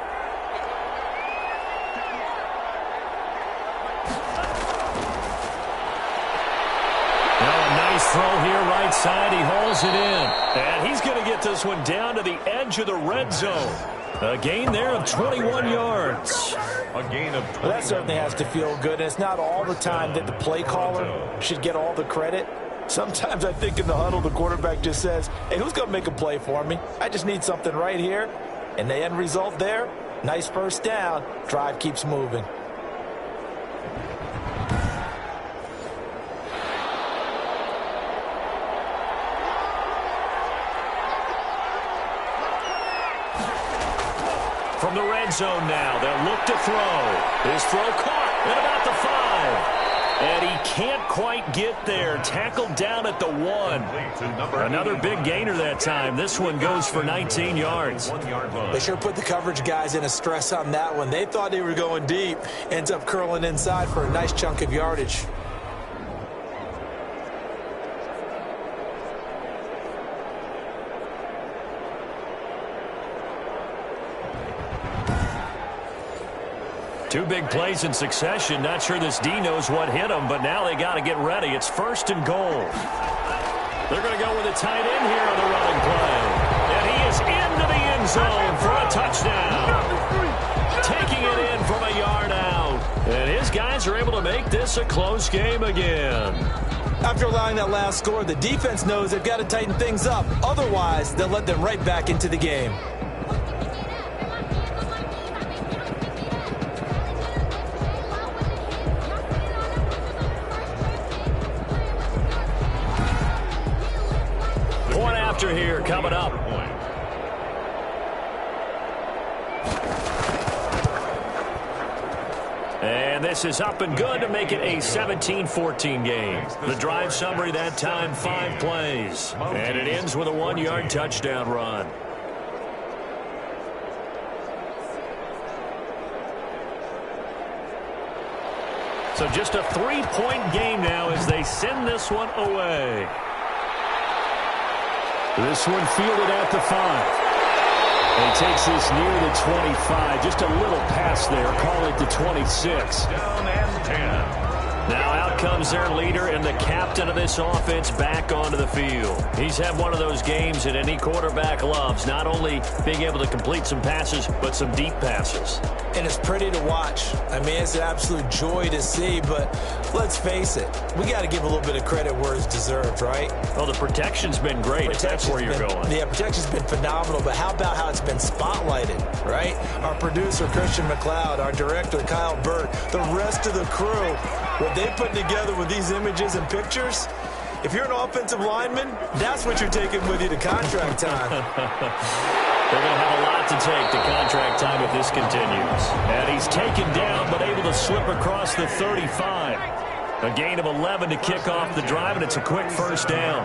Throw here right side. He hauls it in. And he's going to get this one down to the edge of the red zone. A gain there of 21 yards. A gain of 21. Well, that certainly has to feel good. And it's not all the time that the play caller should get all the credit. Sometimes I think in the huddle the quarterback just says, hey, who's going to make a play for me? I just need something right here. And the end result there, nice 1st down. Drive keeps moving. From the red zone now, they'll look to throw. His throw caught at about the 5. And he can't quite get there. Tackled down at the 1. Another big gainer that time. This one goes for 19 yards. They sure put the coverage guys in a stress on that one. They thought they were going deep. Ends up curling inside for a nice chunk of yardage. Two big plays in succession. Not sure this D knows what hit him, but now they got to get ready. It's 1st and goal. They're going to go with a tight end here on the running play. And he is into the end zone for a touchdown. Taking it in from a yard out. And his guys are able to make this a close game again. After allowing that last score, the defense knows they've got to tighten things up. Otherwise, they'll let them right back into the game. Here coming up. And this is up and good to make it a 17-14 game. The drive summary that time, 5 plays. And it ends with a 1-yard touchdown run. So just a 3-point game now as they send this one away. This one fielded at the 5. And he takes this near the 25. Just a little pass there. Call it the 26. Down and 10. Now out comes their leader and the captain of this offense back onto the field. He's had one of those games that any quarterback loves, not only being able to complete some passes, but some deep passes. And it's pretty to watch. I mean, it's an absolute joy to see, but let's face it, we got to give a little bit of credit where it's deserved, right? Well, the protection's been great. That's where you're going. Yeah, protection's been phenomenal, but how about how it's been spotlighted, right? Our producer, Christian McLeod, our director, Kyle Burt, the rest of the crew, what they put together with these images and pictures, if you're an offensive lineman, that's what you're taking with you to contract time. They're going to have a lot to take to contract time if this continues. And he's taken down but able to slip across the 35. A gain of 11 to kick off the drive, and it's a quick 1st down.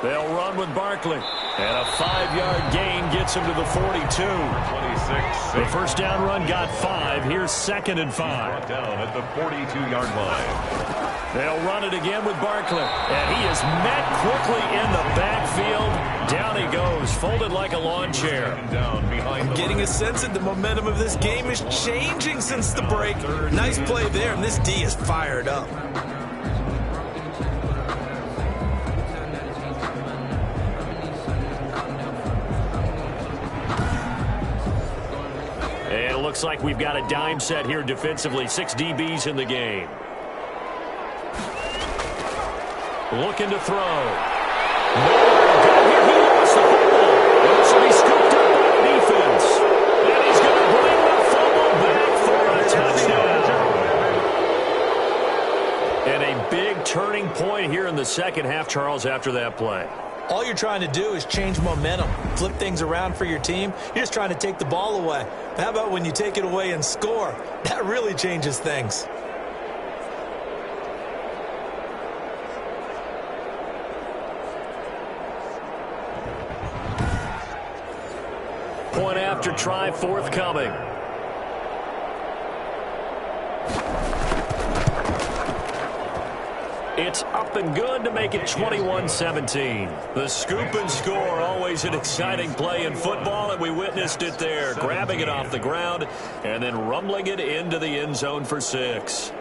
They'll run with Barkley. And a 5-yard gain gets him to the 42. 26. The first down run got 5. Here's 2nd and 5. Down at the 42-yard line. They'll run it again with Barkley. And he is met quickly in the backfield. Down he goes, folded like a lawn chair. Down behind the Getting a sense that the momentum of this game is changing since the break. Nice play there, and this D is fired up. And it looks like we've got a dime set here defensively. 6 DBs in the game. Looking to throw. He lost the football. This will be scooped up by the defense. And he's going to bring the fumble back for a touchdown. And a big turning point here in the second half, Charles, after that play. All you're trying to do is change momentum, flip things around for your team. You're just trying to take the ball away. How about when you take it away and score? That really changes things. Point after try forthcoming. It's up and good to make it 21-17. The scoop and score, always an exciting play in football, and we witnessed it there, grabbing it off the ground and then rumbling it into the end zone for 6.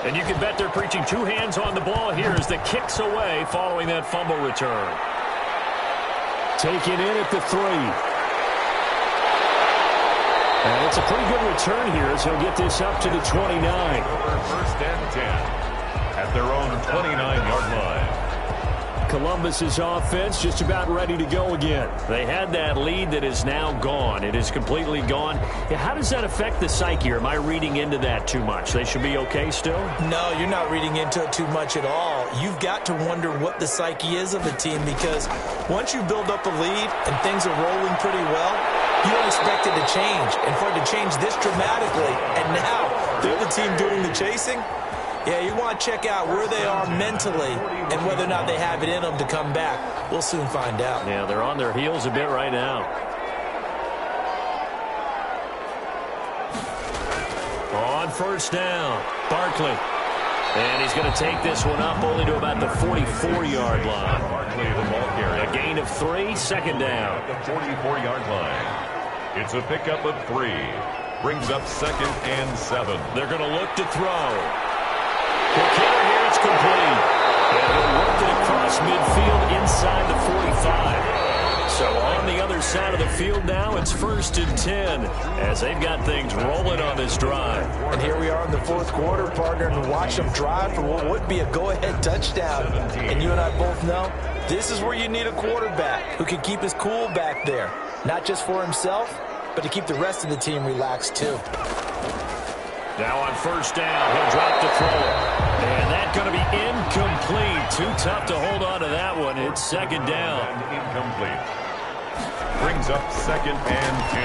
And you can bet they're preaching 2 hands on the ball here as the kick's away following that fumble return. Taken in at the 3. And it's a pretty good return here as he'll get this up to the 29. First and 10 at their own 29-yard line. Columbus's offense just about ready to go again. They had that lead that is now gone. It is completely gone. Yeah, how does that affect the psyche? Or am I reading into that too much? They should be okay still? No, you're not reading into it too much at all. You've got to wonder what the psyche is of the team, because once you build up a lead and things are rolling pretty well, you don't expect it to change. And for it to change this dramatically, and now they're the team doing the chasing, yeah, you want to check out where they are mentally and whether or not they have it in them to come back. We'll soon find out. Yeah, they're on their heels a bit right now. On first down, Barkley. And he's going to take this one up only to about the 44-yard line. Barkley, the ball carrier. A gain of 3, second down. At the 44-yard line. It's a pickup of 3. Brings up 2nd and 7. They're going to look to throw. The kicker here, it's complete. And they'll work it across midfield inside the 45. So on the other side of the field now, it's 1st and 10 as they've got things rolling on this drive. And here we are in the 4th quarter, partner, and watch them drive for what would be a go-ahead touchdown. And you and I both know this is where you need a quarterback who can keep his cool back there. Not just for himself, but to keep the rest of the team relaxed too. Now on first down, he'll drop to throw. And that's going to be incomplete. Too tough to hold on to that one. It's 2nd down. And incomplete. Brings up 2nd and 10.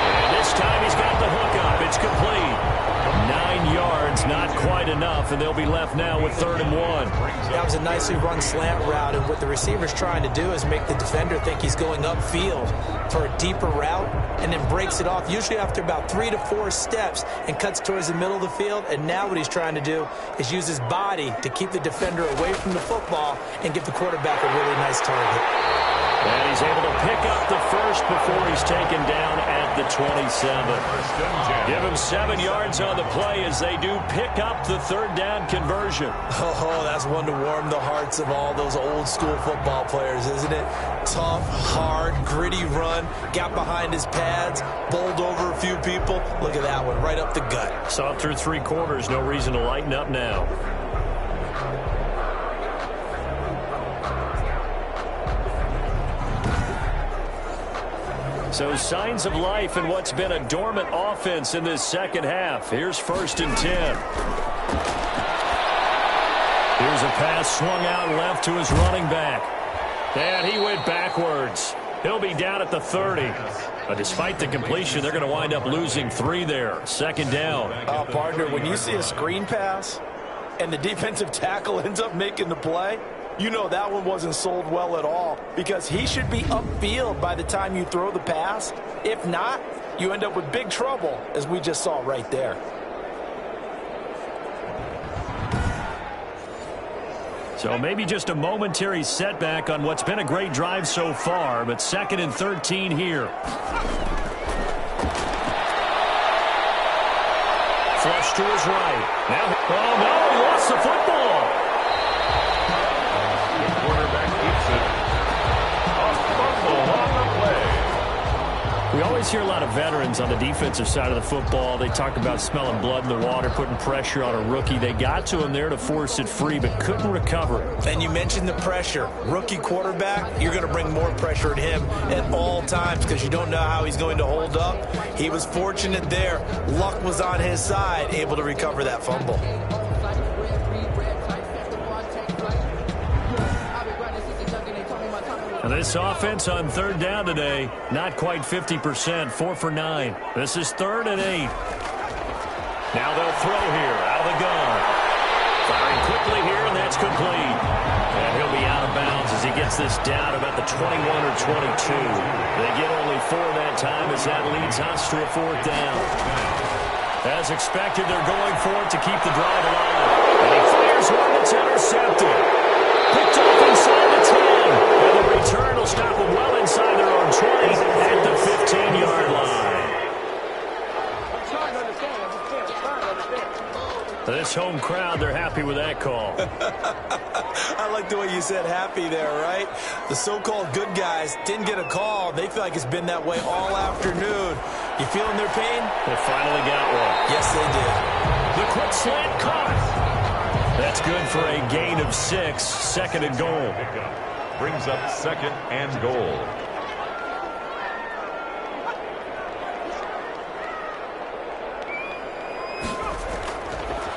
And this time he's got the hook up. It's complete. 9 yards, not quite enough, and they'll be left now with 3rd and 1. That was a nicely run slant route, and what the receiver's trying to do is make the defender think he's going upfield for a deeper route, and then breaks it off, usually after about 3 to 4 steps, and cuts towards the middle of the field. And now what he's trying to do is use his body to keep the defender away from the football and give the quarterback a really nice target. And he's able to pick up the first before he's taken down at the 27. Give him 7 yards on the play as they do pick up the 3rd down conversion. Oh, that's one to warm the hearts of all those old school football players, isn't it? Tough, hard, gritty run, got behind his pads, bowled over a few people. Look at that one, right up the gut. Saw it through 3 quarters, no reason to lighten up now. So signs of life in what's been a dormant offense in this second half. Here's 1st and 10. Here's a pass swung out left to his running back. And he went backwards. He'll be down at the 30. But despite the completion, they're going to wind up losing 3 there. 2nd down. Partner, when you see a screen pass and the defensive tackle ends up making the play, You know that one wasn't sold well at all because he should be upfield by the time you throw the pass. If not, you end up with big trouble, as we just saw right there. So maybe just a momentary setback on what's been a great drive so far, but 2nd and 13 here. Flush to his right. Now, oh no, he lost the football. The quarterback keeps it. A fumble on the play. We always hear a lot of veterans on the defensive side of the football. They talk about smelling blood in the water, putting pressure on a rookie. They got to him there to force it free, but couldn't recover. And you mentioned the pressure. Rookie quarterback, you're going to bring more pressure at him at all times because you don't know how he's going to hold up. He was fortunate there. Luck was on his side, able to recover that fumble. And this offense on 3rd down today, not quite 50%, 4 for 9. This is 3rd and 8. Now they'll throw here, out of the gun. Firing quickly here, and that's complete. And he'll be out of bounds as he gets this down about the 21 or 22. They get only 4 that time as that leads us to a 4th down. As expected, they're going for it to keep the drive alive. And he fires one that's intercepted. Picked off inside the 10. And the return will stop them well inside their own 20 at the 15-yard line. This home crowd, they're happy with that call. I like the way you said happy there, right? The so-called good guys didn't get a call. They feel like it's been that way all afternoon. You feeling their pain? They finally got one. Yes, they did. The quick slant caught. That's good for a gain of 6, 2nd and goal. Brings up 2nd and goal.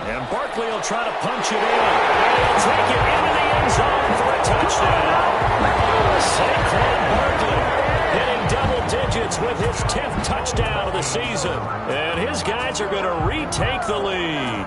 And Barkley will try to punch it in. And he'll take it into the end zone for a touchdown. Saquon Barkley hitting double digits with his 10th touchdown of the season. And his guys are going to retake the lead.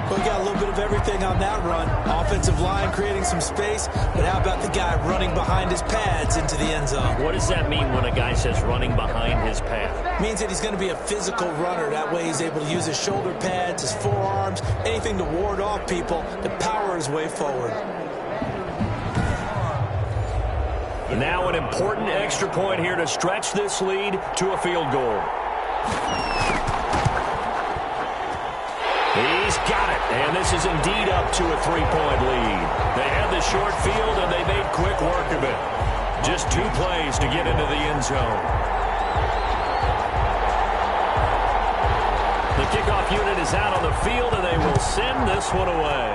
We got a little bit of everything on that run. Offensive line creating some space, but how about the guy running behind his pads into the end zone? What does that mean when a guy says running behind his pad? Means that he's going to be a physical runner. That way he's able to use his shoulder pads, his forearms, anything to ward off people to power his way forward. Now an important extra point here to stretch this lead to a field goal. He's got it, and this is indeed up to a 3-point lead. They had the short field, and they made quick work of it. Just 2 plays to get into the end zone. The kickoff unit is out on the field, and they will send this one away.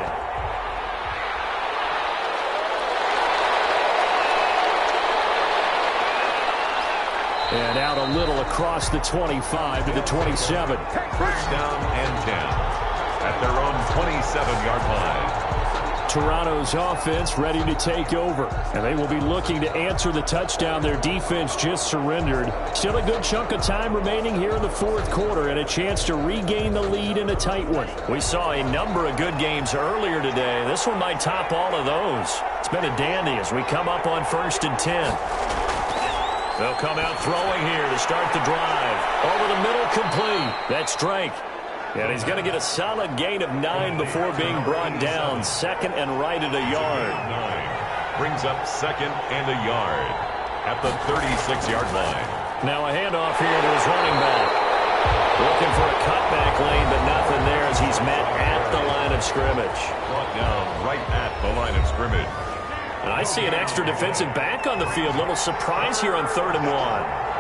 And out a little across the 25 to the 27. 1st down and 10 at their own 27-yard line. Toronto's offense ready to take over. And they will be looking to answer the touchdown their defense just surrendered. Still a good chunk of time remaining here in the 4th quarter and a chance to regain the lead in a tight one. We saw a number of good games earlier today. This one might top all of those. It's been a dandy as we come up on 1st and 10. They'll come out throwing here to start the drive. Over the middle, complete. That's Drake. And he's going to get a solid gain of 9 before being brought down. 2nd and right at a yard. 9 brings up 2nd and a yard at the 36-yard line. Now a handoff here to his running back. Looking for a cutback lane, but nothing there as he's met at the line of scrimmage. Brought down right at the line of scrimmage. And I see an extra defensive back on the field. Little surprise here on 3rd and 1.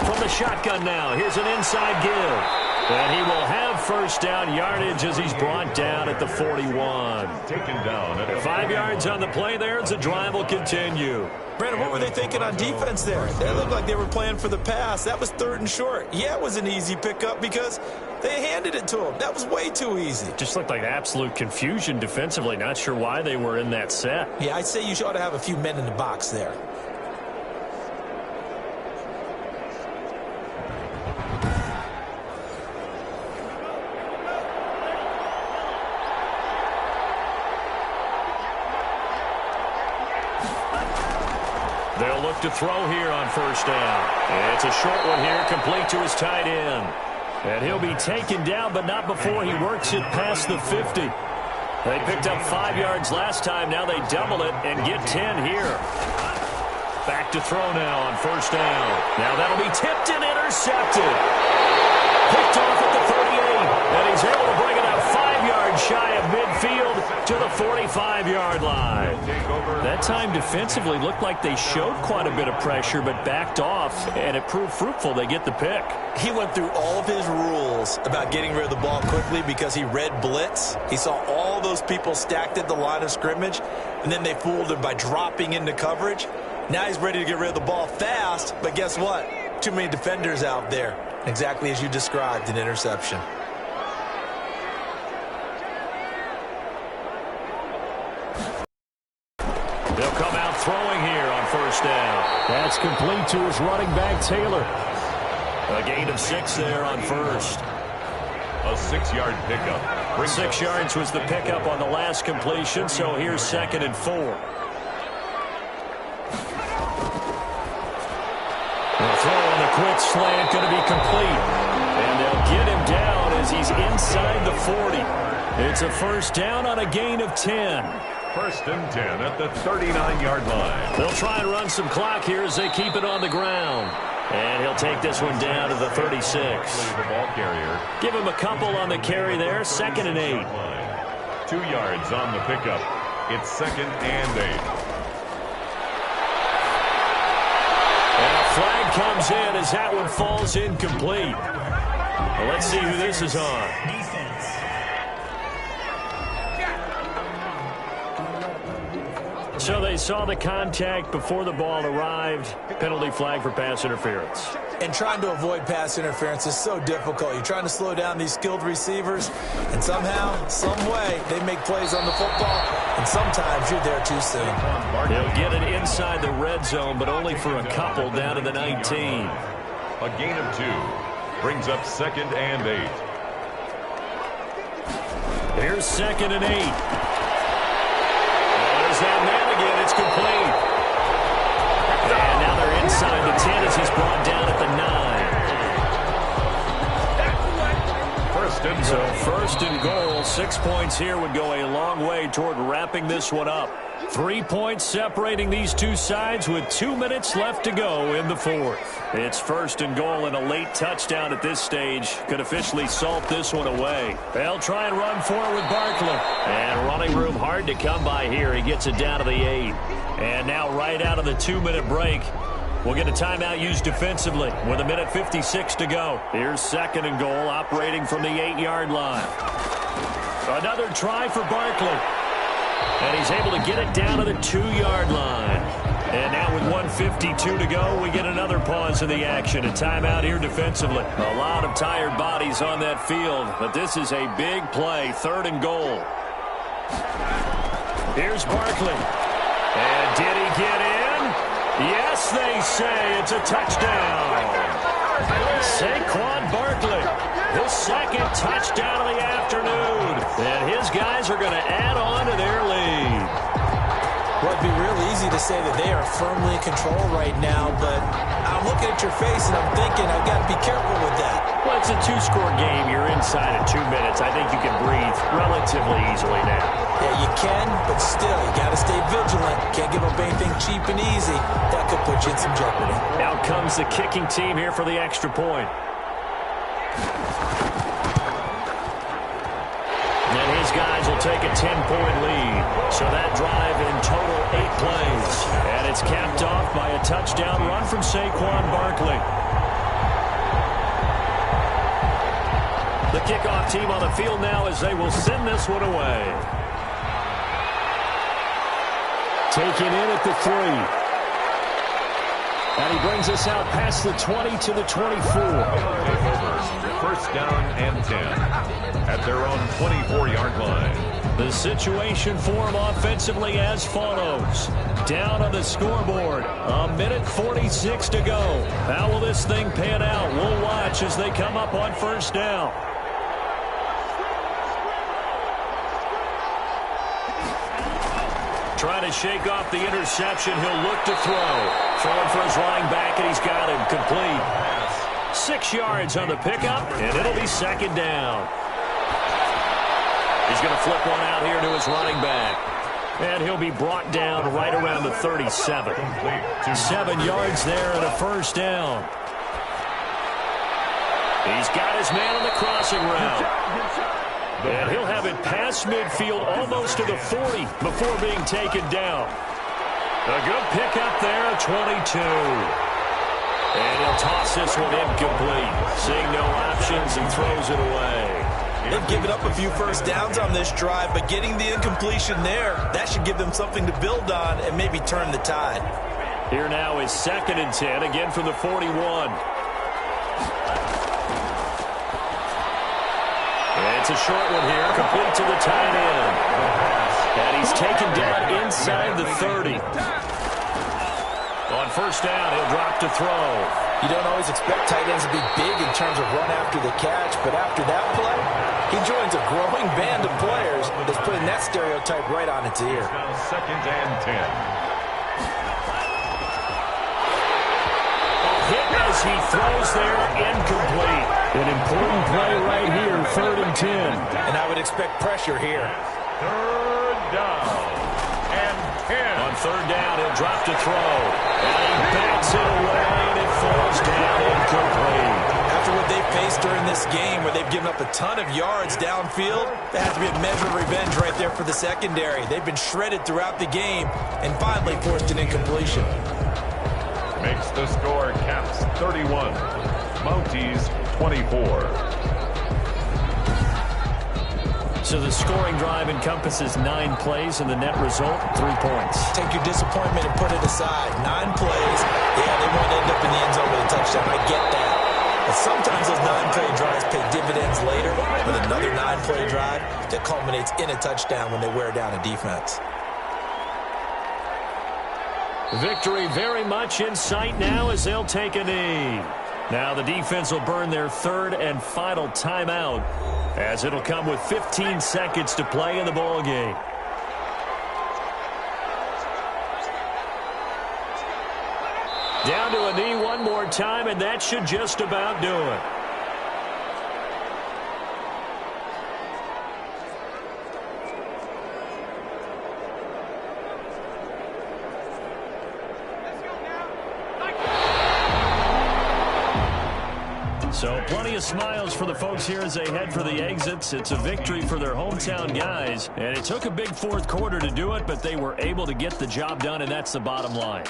From the shotgun now, here's an inside give. And he will have 1st down yardage as he's brought down at the 41. Taken down at 5 yards on the play there as the drive will continue. Brandon, what were they thinking on defense there? They looked like they were playing for the pass. That was 3rd and short. Yeah, it was an easy pickup because they handed it to him. That was way too easy. Just looked like absolute confusion defensively. Not sure why they were in that set. Yeah, I'd say you ought to have a few men in the box there. They'll look to throw here on first down. It's a short one here, complete to his tight end. And he'll be taken down, but not before he works it past the 50. They picked up 5 yards last time. Now they double it and get 10 here. Back to throw now on first down. Now that'll be tipped and intercepted. Picked off at the 38, and he's able to bring it up 5 yards shy of midfield to the 45-yard line. That time defensively looked like they showed quite a bit of pressure, but backed off, and it proved fruitful. They get the pick. He went through all of his rules about getting rid of the ball quickly because he read blitz. He saw all those people stacked at the line of scrimmage, and then they fooled him by dropping into coverage. Now he's ready to get rid of the ball fast, but guess what? Too many defenders out there. Exactly as you described, an interception. They'll come out throwing here on first down. That's complete to his running back, Taylor. A gain of 6 there on first. A 6-yard pickup. 6 yards was the pickup on the last completion, so here's 2nd and 4. The throw on the quick slant going to be complete. And they'll get him down as he's inside the 40. It's a first down on a gain of 10. 1st and 10 at the 39-yard line. They'll try and run some clock here as they keep it on the ground. And he'll take this one down to the 36. The ball carrier. Give him a couple on the carry there. 2nd and 8. 2 yards on the pickup. It's 2nd and 8. And a flag comes in as that one falls incomplete. Well, let's see who this is on. So they saw the contact before the ball arrived. Penalty flag for pass interference. And trying to avoid pass interference is so difficult. You're trying to slow down these skilled receivers, and somehow, some way, they make plays on the football, and sometimes you're there too soon. They'll get it inside the red zone, but only for a couple down to the 19. A gain of 2 brings up 2nd and 8. Here's 2nd and 8. There's that man again. It's complete. And now they're inside the 10 as he's brought down at the 9. So 1st and goal. 6 points here would go a long way toward wrapping this one up. 3 points separating these two sides with 2 minutes left to go in the 4th. It's 1st and goal, and a late touchdown at this stage could officially salt this one away. They'll try and run for it with Barkley. And running room hard to come by here. He gets it down to the 8. And now right out of the 2-minute break, we'll get a timeout used defensively with 1:56 to go. Here's 2nd and goal, operating from the 8-yard line. Another try for Barkley. And he's able to get it down to the 2-yard line. And now with 1:52 to go, we get another pause in the action. A timeout here defensively. A lot of tired bodies on that field, but this is a big play. 3rd and goal. Here's Barkley. And did he get in? Yes, they say it's a touchdown. Saquon Barkley, his 2nd touchdown of the afternoon. And his guys are going to add on to their lead. Well, it'd be real easy to say that they are firmly in control right now, but I'm looking at your face and I'm thinking I've got to be careful with that. Well, it's a 2-score game. You're inside at 2 minutes. I think you can breathe relatively easily now. Yeah, you can, but still, you got to stay vigilant. Can't give up anything cheap and easy. That could put you in some jeopardy. Out comes the kicking team here for the extra point. And his guys will take a 10-point lead. So that drive in total 8 plays. And it's capped off by a touchdown run from Saquon Barkley. The kickoff team on the field now as they will send this one away. Taken in at the 3. And he brings us out past the 20 to the 24. 1st down and 10 at their own 24-yard line. The situation for him offensively as follows. Down on the scoreboard, 1:46 to go. How will this thing pan out? We'll watch as they come up on 1st down. Trying to shake off the interception. He'll look to throw. Throwing for his running back, and he's got him complete. 6 yards on the pickup, and it'll be second down. He's going to flip one out here to his running back. And he'll be brought down right around the 37. 7 yards there and a first down. He's got his man on the crossing route. And he'll have it past midfield almost to the 40 before being taken down. A good pickup there, 22. And he'll toss this one incomplete. Seeing no options and throws it away. They've given up a few first downs on this drive, but getting the incompletion there, that should give them something to build on and maybe turn the tide. Here now is 2nd and 10, again from the 41. And it's a short one here, complete to the tight end. And he's taken down inside the 30. On first down, he'll drop to throw. You don't always expect tight ends to be big in terms of run after the catch, but after that play, he joins a growing band of players that's putting that stereotype right on its ear. 2nd and 10. Hit as he throws there, incomplete. An important play right here, 3rd and 10. And I would expect pressure here. 3rd down and 10. On 3rd down, he'll drop to throw. And he backs it away, and it falls down incomplete. After what they've faced during this game, where they've given up a ton of yards downfield, there has to be a measure of revenge right there for the secondary. They've been shredded throughout the game and finally forced an incompletion. Makes the score Caps 31, Mounties 24. So the scoring drive encompasses 9 plays, and the net result, 3 points. Take your disappointment and put it aside. 9 plays. Yeah, they won't end up in the end zone with a touchdown. I get that. But sometimes those 9-play drives pay dividends later with another 9-play drive that culminates in a touchdown when they wear down a defense. Victory very much in sight now as they'll take a knee. Now the defense will burn their 3rd and final timeout, as it'll come with 15 seconds to play in the ball game. Down to a knee one more time, and that should just about do it. So plenty of smiles for the folks here as they head for the exits. It's a victory for their hometown guys. And it took a big 4th quarter to do it, but they were able to get the job done, and that's the bottom line.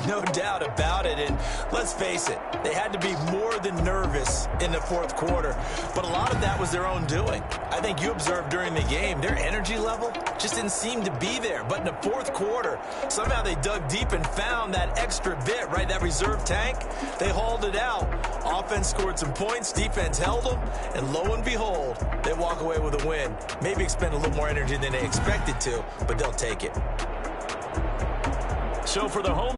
No doubt about it. And let's face it, they had to be more than nervous in the 4th quarter. But a lot of that was their own doing. I think you observed during the game, their energy level just didn't seem to be there. But in the 4th quarter, somehow they dug deep and found that extra bit, right, that reserve tank. They hauled it out. Offense scored some points, defense held them, and lo and behold, they walk away with a win. Maybe expend a little more energy than they expected to, but they'll take it. So for the home